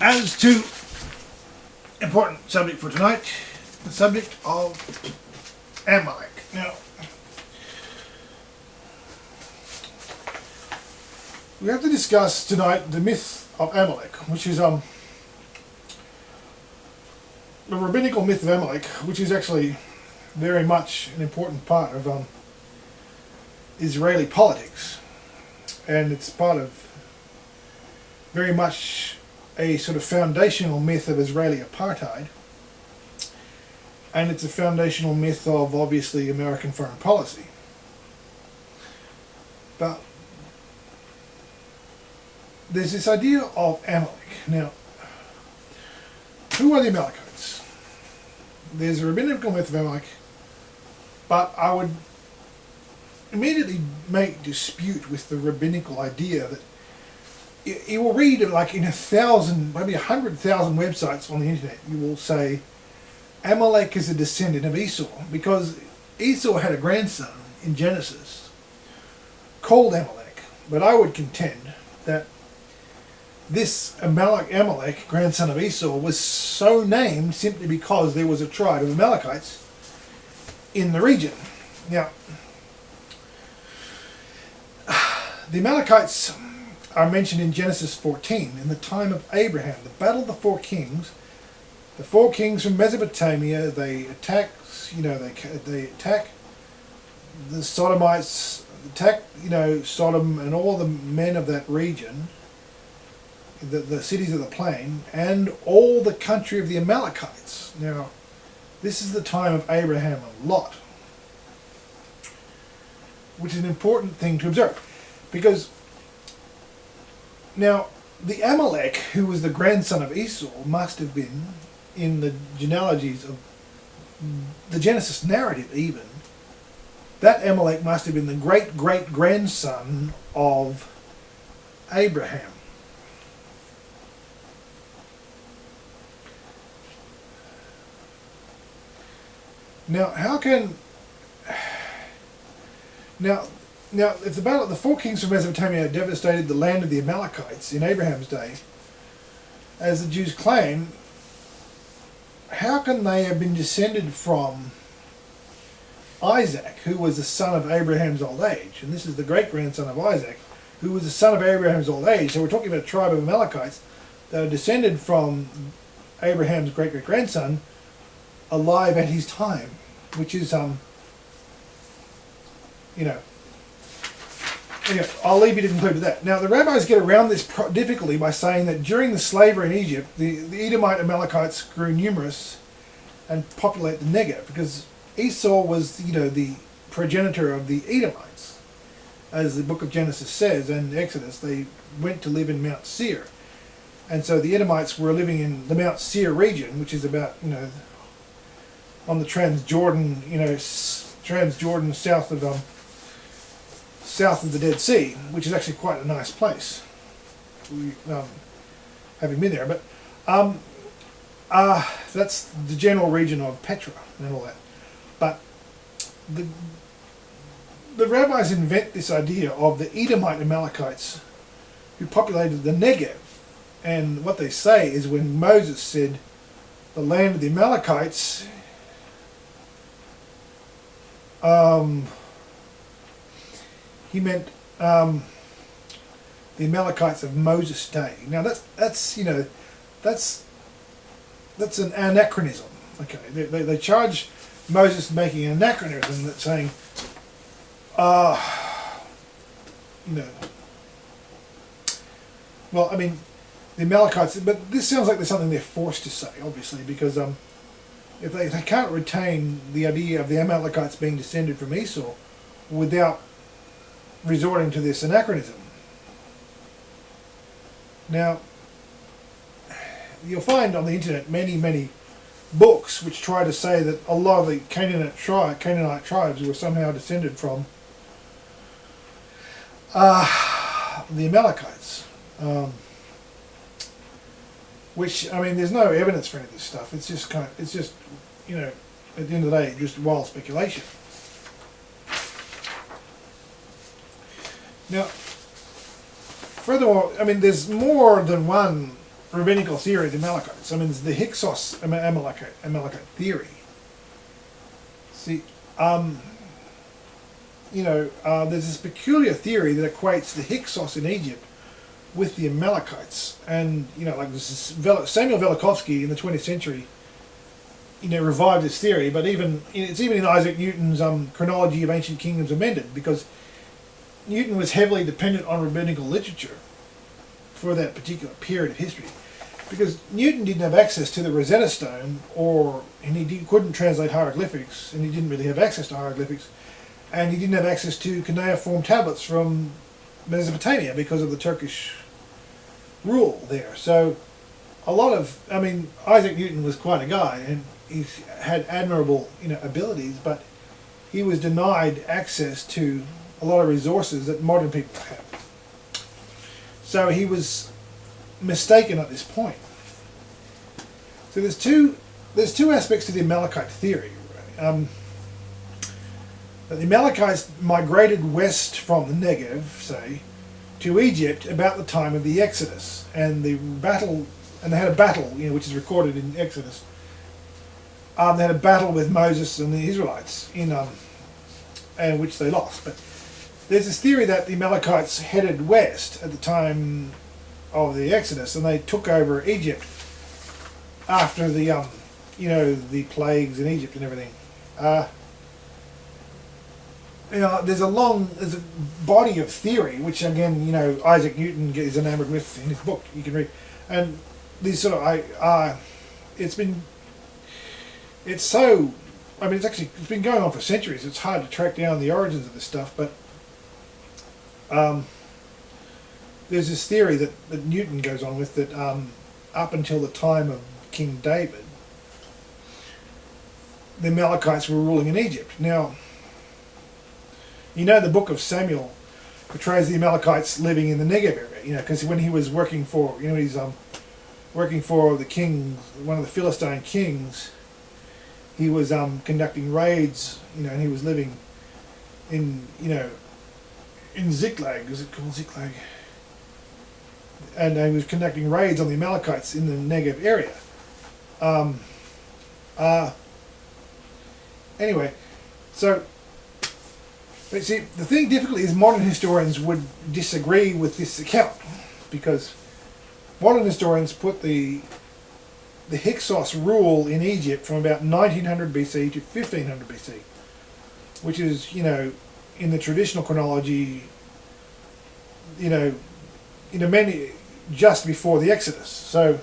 As to important subject for tonight, the subject of Amalek. Now, we have to discuss tonight the myth of Amalek, which is the rabbinical myth of Amalek, which is actually very much an important part of Israeli politics, and it's part of very much a sort of foundational myth of Israeli apartheid, and it's a foundational myth of obviously American foreign policy. But there's this idea of Amalek. Now, who are the Amalekites? There's a rabbinical myth of Amalek, but I would immediately make dispute with the rabbinical idea that you will read like in 1,000, maybe 100,000 websites on the internet, you will say Amalek is a descendant of Esau, because Esau had a grandson in Genesis called Amalek. But I would contend that this Amalek, grandson of Esau, was so named simply because there was a tribe of Amalekites in the region. Now, the Amalekites are mentioned in Genesis 14 in the time of Abraham, the battle of the four kings. The four kings from Mesopotamia, they attack, they attack the Sodomites, attack, Sodom and all the men of that region, the cities of the plain, and all the country of the Amalekites. Now, this is the time of Abraham and Lot, which is an important thing to observe, because now, the Amalek, who was the grandson of Esau, must have been, in the genealogies of the Genesis narrative even, that Amalek must have been the great-great-grandson of Abraham. Now, how can... Now, if the four kings from Mesopotamia devastated the land of the Amalekites in Abraham's day, as the Jews claim, how can they have been descended from Isaac, who was the son of Abraham's old age? And this is the great-grandson of Isaac, who was the son of Abraham's old age. So we're talking about a tribe of Amalekites that are descended from Abraham's great-great-grandson, alive at his time, which is, Anyway, I'll leave you to conclude with that. Now, the rabbis get around this difficulty by saying that during the slavery in Egypt, the Edomite Amalekites grew numerous and populate the Negev, because Esau was, the progenitor of the Edomites. As the book of Genesis says, and Exodus, they went to live in Mount Seir. And so the Edomites were living in the Mount Seir region, which is about, on the Transjordan, Transjordan south of the Dead Sea, which is actually quite a nice place. We haven't been there, but that's the general region of Petra and all that. But the rabbis invent this idea of the Edomite Amalekites who populated the Negev, and what they say is when Moses said the land of the Amalekites, he meant the Amalekites of Moses' day. Now that's an anachronism. Okay, they charge Moses making an anachronism, that's saying, well, I mean, the Amalekites. But this sounds like there's something they're forced to say, obviously, because if they can't retain the idea of the Amalekites being descended from Esau without resorting to this anachronism. Now, you'll find on the internet many books which try to say that a lot of the Canaanite tribes were somehow descended from the Amalekites. Which, I mean, there's no evidence for any of this stuff. It's just at the end of the day, just wild speculation. Now, furthermore, I mean, there's more than one rabbinical theory of the Amalekites. I mean, there's the Hyksos Amalekite Theory. See, there's this peculiar theory that equates the Hyksos in Egypt with the Amalekites, and like this is Samuel Velikovsky in the 20th century, revived this theory. But it's even in Isaac Newton's Chronology of Ancient Kingdoms Amended, because Newton was heavily dependent on rabbinical literature for that particular period of history, because Newton didn't have access to the Rosetta Stone, and he couldn't translate hieroglyphics, and he didn't really have access to hieroglyphics, and he didn't have access to cuneiform tablets from Mesopotamia because of the Turkish rule there. So Isaac Newton was quite a guy, and he had admirable abilities, but he was denied access to a lot of resources that modern people have. So he was mistaken at this point. So there's two aspects to the Amalekite theory. The Amalekites migrated west from the Negev, say, to Egypt about the time of the Exodus, and they had a battle, which is recorded in Exodus. They had a battle with Moses and the Israelites and which they lost. But there's this theory that the Amalekites headed west at the time of the Exodus, and they took over Egypt after the the plagues in Egypt and everything. There's a body of theory, which again, Isaac Newton is enamored with in his book. You can read, and these sort of it's been going on for centuries. It's hard to track down the origins of this stuff, but there's this theory that Newton goes on with that up until the time of King David, the Amalekites were ruling in Egypt. Now, the book of Samuel portrays the Amalekites living in the Negev area, because when he was working for, he's working for the king, one of the Philistine kings, he was conducting raids, and he was living in, in Ziklag. Is it called Ziklag? And he was conducting raids on the Amalekites in the Negev area. Anyway, so, but see, the thing difficulty is modern historians would disagree with this account, because modern historians put the Hyksos rule in Egypt from about 1900 BC to 1500 BC, which is, in the traditional chronology, many just before the Exodus. So,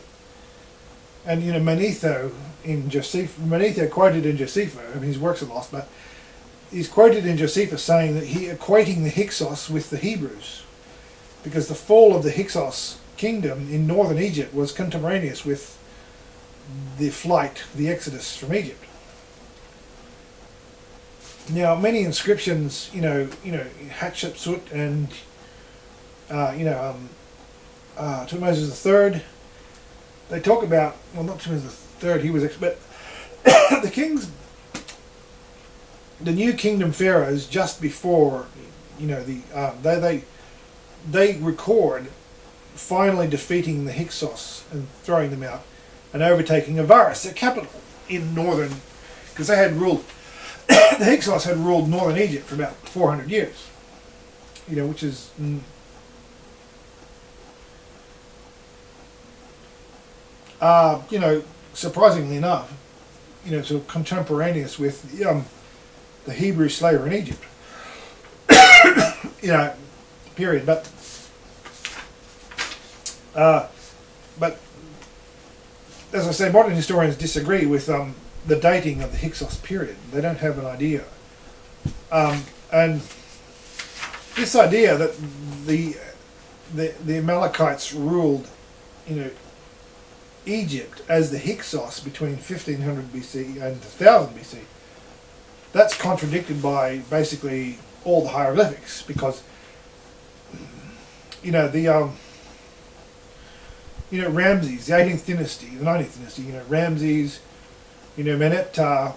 and Manetho quoted in Josephus, his works are lost, but he's quoted in Josephus saying that he equating the Hyksos with the Hebrews, because the fall of the Hyksos kingdom in northern Egypt was contemporaneous with the Exodus from Egypt. Now, many inscriptions, Hatshepsut and Tutmosis III, they talk about, well, not Tutmosis III, he was, but the new kingdom pharaohs just before, they record finally defeating the Hyksos and throwing them out and overtaking Avaris, their capital in northern, because they had ruled, the Hyksos had ruled northern Egypt for about 400 years, which is surprisingly enough, sort of contemporaneous with the Hebrew slayer in Egypt, period. But as I say, modern historians disagree with the dating of the Hyksos period. They don't have an idea, and this idea that the Amalekites ruled, Egypt as the Hyksos between 1500 BC and 1000 BC, that's contradicted by basically all the hieroglyphics, because Ramses, the 18th dynasty, the 19th dynasty, Ramses, Meneptah,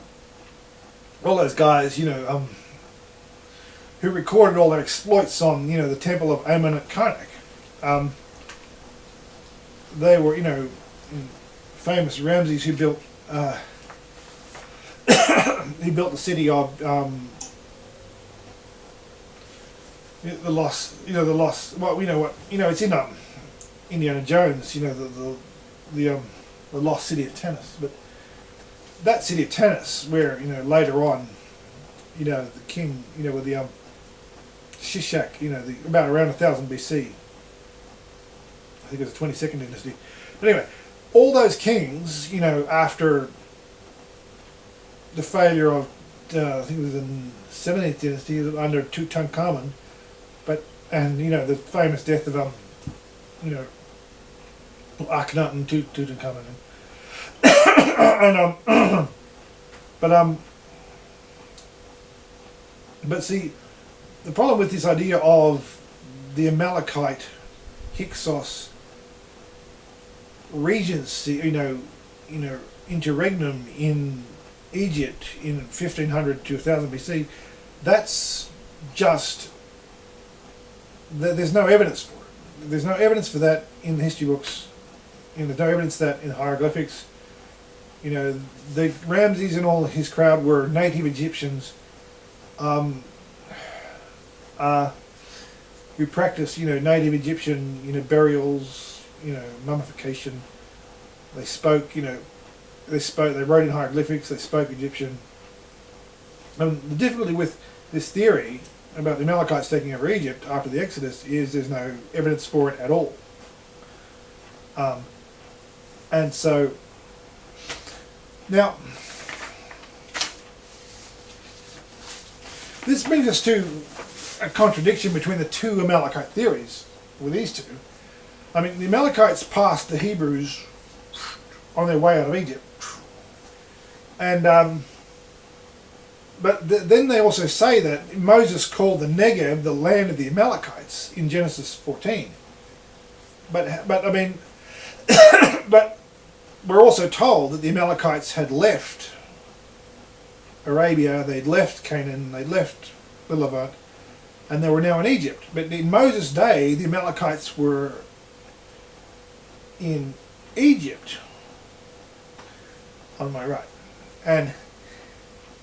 all those guys, who recorded all their exploits on, the temple of Amun at Karnak. they were, famous Ramses, who built he built the city of the lost, Well, it's in Indiana Jones. The lost city of Tanis. But that city of Tanis, where later on, the king, with the Shishak, about around 1000 BC. I think it was the 22nd dynasty. But anyway, all those kings, after the failure of, I think it was in 17th dynasty under Tutankhamun, and the famous death of Akhenaten, Tutankhamun, and but see, the problem with this idea of the Amalekite Hyksos regency, interregnum in Egypt in 1500 to 1000 BC, that's just, there's no evidence for it. There's no evidence for that in the history books. There's no evidence that in hieroglyphics. The Ramses and all his crowd were native Egyptians who practiced, native Egyptian, burials, mummification. They spoke, they wrote in hieroglyphics, they spoke Egyptian. And the difficulty with this theory about the Amalekites taking over Egypt after the Exodus is there's no evidence for it at all. And so, now, this brings us to a contradiction between the two Amalekite theories with these two. I mean, the Amalekites passed the Hebrews on their way out of Egypt. And then they also say that Moses called the Negev the land of the Amalekites in Genesis 14. But I mean, but we're also told that the Amalekites had left Arabia, they'd left Canaan, they'd left the Levant, and they were now in Egypt. But in Moses' day, the Amalekites were in Egypt, on my right, and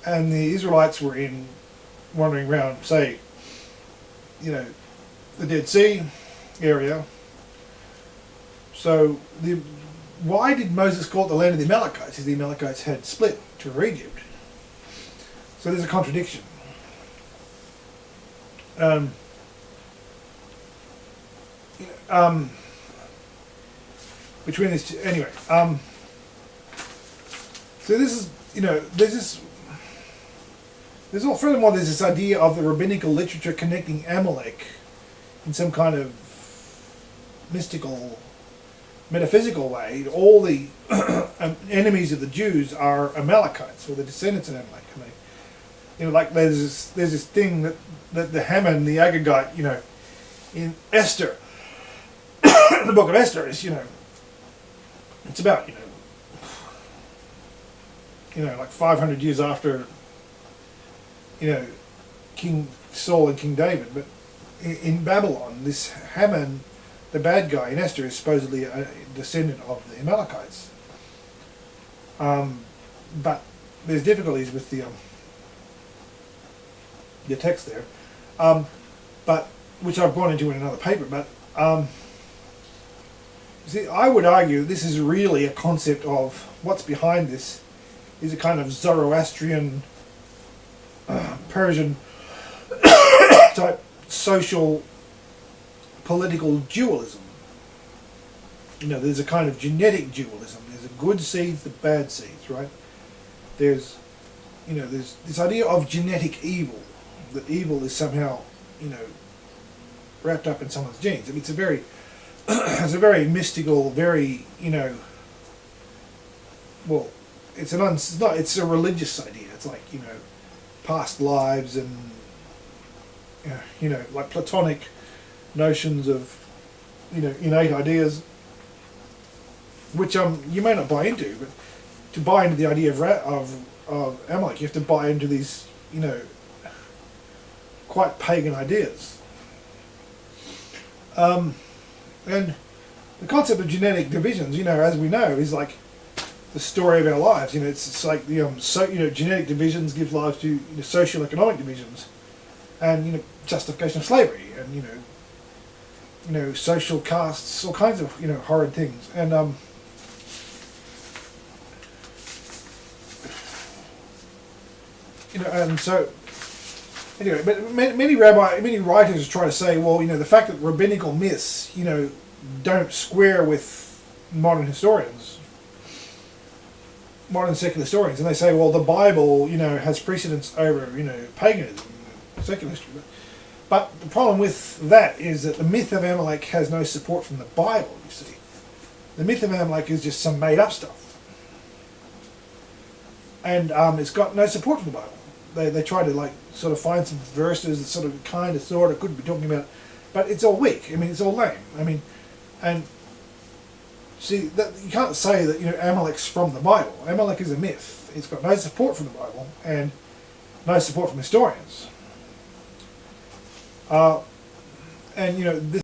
the Israelites were wandering around, say, the Dead Sea area. So why did Moses call it the land of the Amalekites if the Amalekites had split to Egypt? So there's a contradiction. Between these two, anyway. So this is, furthermore, there's this idea of the rabbinical literature connecting Amalek in some kind of mystical, metaphysical way. All the enemies of the Jews are Amalekites, or the descendants of Amalek. I mean, like there's this thing that the Haman, the Agagite, in Esther, the book of Esther is, it's about, like 500 years after, King Saul and King David. But in Babylon, this Haman, the bad guy in Esther, is supposedly a descendant of the Amalekites. But there's difficulties with the text there, but which I've gone into in another paper. But see, I would argue this is really a concept of what's behind this is a kind of Zoroastrian, Persian type social political dualism. There's a kind of genetic dualism. There's the good seeds, the bad seeds, right? There's this idea of genetic evil, that evil is somehow, wrapped up in someone's genes. I mean, it's a very mystical, very, well, it's a religious idea. It's like, past lives and, like Platonic notions of, innate ideas, which you may not buy into, but to buy into the idea of Amalek, you have to buy into these, quite pagan ideas. And the concept of genetic divisions, as we know, is like the story of our lives. It's like the genetic divisions give rise to social economic divisions, and justification of slavery, and social castes, all kinds of horrid things, and and so anyway, but many writers try to say, well, the fact that rabbinical myths, don't square with modern historians, modern secular historians, and they say, well, the Bible, has precedence over, paganism, secular history. But the problem with that is that the myth of Amalek has no support from the Bible, you see. The myth of Amalek is just some made-up stuff. And it's got no support from the Bible. They try to, sort of find some verses that sort of could be talking about, but it's all weak. It's all lame. And see, that you can't say that Amalek's from the Bible. Amalek is a myth. It's got no support from the Bible and no support from historians. And this